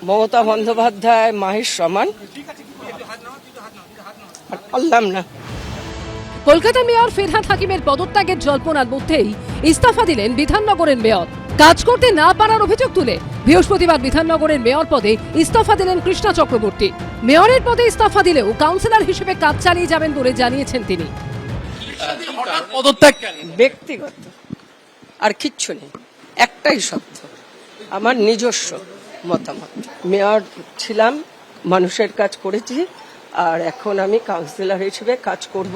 মমতা বন্দ্যোপাধ্যায় মাহির সমান, পারলাম না। কলকাতা মেয়র ফিরহাদ হাকিমের পদত্যাগের জল্পনার মধ্যেই ইস্তফা দিলেন বিধাননগরের মেয়র। কাজ করতে না পারার অভিযোগ তুলে বৃহস্পতিবার বিধাননগরের মেয়র পদে ইস্তফা দিলেন কৃষ্ণা চক্রবর্তী। মেয়রের পদে ইস্তফা দিলেও কাউন্সিলর হিসেবে কাজ চালিয়ে যাবেন বলে জানিয়েছেন তিনি। পদত্যাগ ব্যক্তিগত আর কিচ্ছু নেই, একটাই সত্য, আমার নিজস্ব মতামত। মেয়র ছিলাম, মানুষের কাজ করেছি, আর এখন আমি কাউন্সিলর হিসেবে কাজ করব।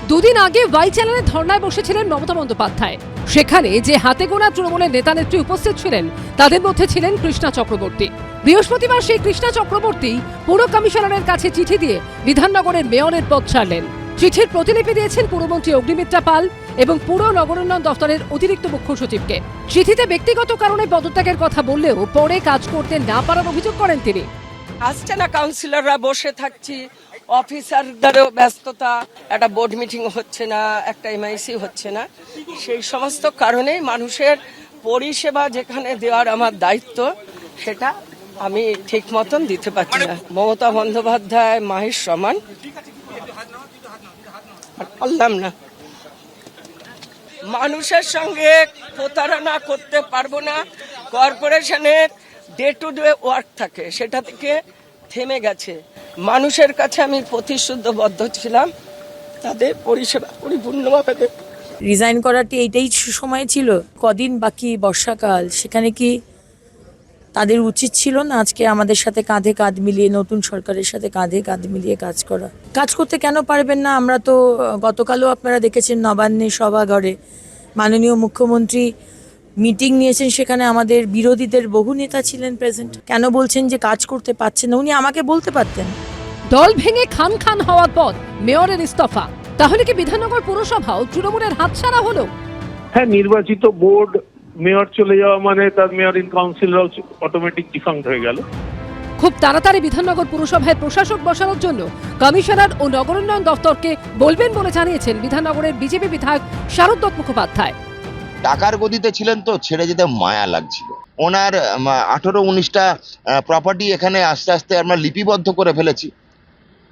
দুদিন আগে ওয়াই চ্যানেলে ধর্নায় বসেছিলেন মমতা বন্দ্যোপাধ্যায়। সেখানে যে হাতে গোনা তৃণমূলের নেতা নেত্রী উপস্থিত ছিলেন তাদের মধ্যে ছিলেন কৃষ্ণা চক্রবর্তী। বৃহস্পতিবার সেই কৃষ্ণা চক্রবর্তী পুর কমিশনারের কাছে চিঠি দিয়ে বিধাননগরের মেয়রের পদ ছাড়লেন। চিঠির প্রতিলিপি দিয়েছেন পুরমন্ত্রী অগ্নিমিত্রা পাল এবং পুর নগরোন্নয়ন দফতরের অতিরিক্ত মুখ্য সচিবকে। চিঠিতে ব্যক্তিগত কারণে পদত্যাগের কথা বললেও পরে কাজ করতে না পারার অভিযোগ করেন তিনি। আসছে না, কাউন্সিলররা বসে থাকছি, অফিসারদেরও ব্যস্ততা, একটা বোর্ড মিটিং হচ্ছে না, একটা এমআইসি হচ্ছে না, সেই সমস্ত কারণেই মানুষের পরিষেবা যেখানে দেওয়ার আমার দায়িত্ব সেটা আমি ঠিক মতন দিতে পারছি না। মমতা বন্দ্যোপাধ্যায় মাহির সমান, পারলাম না। মানুষের সঙ্গে প্রতারণা করতে পারবো না। কর্পোরেশনের ডে টু ডে ওয়ার্ক থাকে, সেটা থেকে থেমে গেছে। মানুষের কাছে আমি প্রতিশ্রুতিবদ্ধ ছিলাম তাদের পরিষেবা পরিপূর্ণভাবে দেব। রিজাইন করাটি এইটাই সময় ছিল, কদিন বাকি বর্ষাকাল, সেখানে কি তাদের উচিত ছিল না আজকে আমাদের সাথে কাঁধে কাঁধ মিলিয়ে, নতুন সরকারের সাথে কাঁধে কাঁধ মিলিয়ে কাজ করা? কাজ করতে কেন পারবেন না? আমরা তো গতকালও আপনারা দেখেছেন নবান্নে সভাঘরে মাননীয় মুখ্যমন্ত্রী মিটিং নিয়েছেন, সেখানে আমাদের বিরোধীদের বহু নেতা ছিলেন প্রেজেন্ট। কেন বলছেন যে কাজ করতে পারছেন না? উনি আমাকে বলতে পারতেন। দল ভেঙে খান খান হওয়ার পর মেয়রের ইস্তফা, তাহলে কি বিধাননগর পুরসভাও তৃণমূলের হাতছাড়া হলো? হ্যাঁ, নির্বাচিত বোর্ড মেয়র চলে যাওয়া মানে তার মেয়র ইন কাউন্সিল অটোমেটিক ডিফাঙ্ক্ট হয়ে গেল। খুব তাড়াতাড়ি বিধাননগর পুরসভায় প্রশাসক বসানোর জন্য কমিশনার ও নগরোন্নয়ন দফতরকে বলবেন বলে জানিয়েছেন বিধাননগরের বিজেপি বিধায়ক শারদ দত্ত মুখোপাধ্যায়। টাকার গদিতে ছিলেন তো ছেড়ে যেতে মায়া লাগছিল। ওনার 18-19টা প্রপার্টি এখানে আস্তে আস্তে আমরা লিপিবদ্ধ করে ফেলেছি।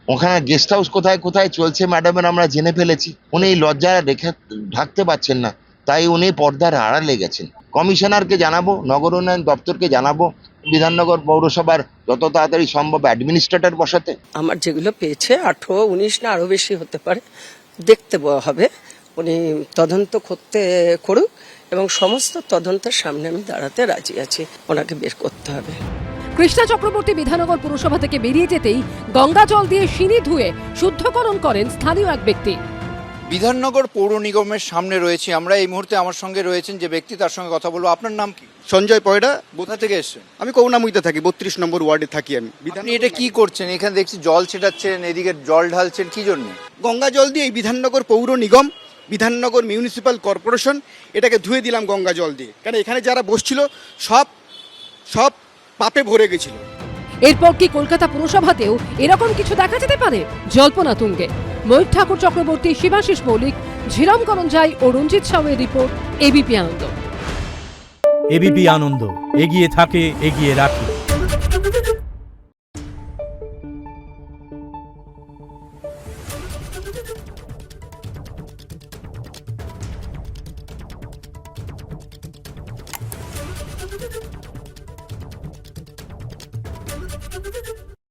ওখানে গেস্ট হাউস কোথায় কোথায় চলছে ম্যাডামের আমরা জেনে ফেলেছি। উনি এই লজ্জা রেখে ঢাকতে পারছেন না, তাই উনি পর্দার আড়ালে গেছেন। কমিশনারকে জানাবো, নগর উন্নয়ন দপ্তরকে জানাবো, বিধাননগর পৌরসভার যত তাড়াতাড়ি সম্ভব অ্যাডমিনিস্ট্রেটর বসাতে। আমার যেগুলো পেয়েছে 18-19 না আরো বেশি হতে পারে, দেখতে হবে। উনি তদন্ত করুক এবং সমস্ত তদন্তের সামনে আমি দাঁড়াতে রাজি আছি। ওনাকে বের করতে হবে। কৃষ্ণা চক্রবর্তী বিধাননগর পুরসভা থেকে বেরিয়ে যেতেই গঙ্গা জল দিয়ে সিঁড়ি ধুয়ে শুদ্ধকরণ করেন স্থানীয় এক ব্যক্তি। বিধাননগর পৌর নিগমের সামনে রয়েছি আমরা এই মুহূর্তে। আমার সঙ্গে রয়েছেন যে ব্যক্তি, তার সঙ্গে কথা বলবো। আপনার নাম কি? সঞ্জয় পয়ডা। কোথা থেকে এসেছেন? আমি করুণাময়ীতে থাকি, 32 নম্বর ওয়ার্ডে থাকি আমি। আপনি এটা কি করছেন? এখানে দেখছি জল ছেটাচ্ছেন, এদিকে জল ঢালছেন, কি জন্য? গঙ্গা জল দিয়ে এই বিধাননগর পৌর নিগম, বিধাননগর মিউনিসিপ্যাল কর্পোরেশন এটাকে ধুয়ে দিলাম গঙ্গা জল দিয়ে, কারণ এখানে যারা বসছিল সব পাপে ভরে গেছিল। এরপর কি কলকাতা পুরসভাতেও এরকম কিছু দেখা যেতে পারে? জল্পনা তুঙ্গে। ময়ূর ঠাকুর চক্রবর্তী, শিবাশিস মৌলিক, ঝিরম করঞ্জাই ও রঞ্জিত সাউয়ের রিপোর্ট, এবিপি আনন্দ। এবিপি আনন্দ, এগিয়ে থাকে, এগিয়ে রাখে।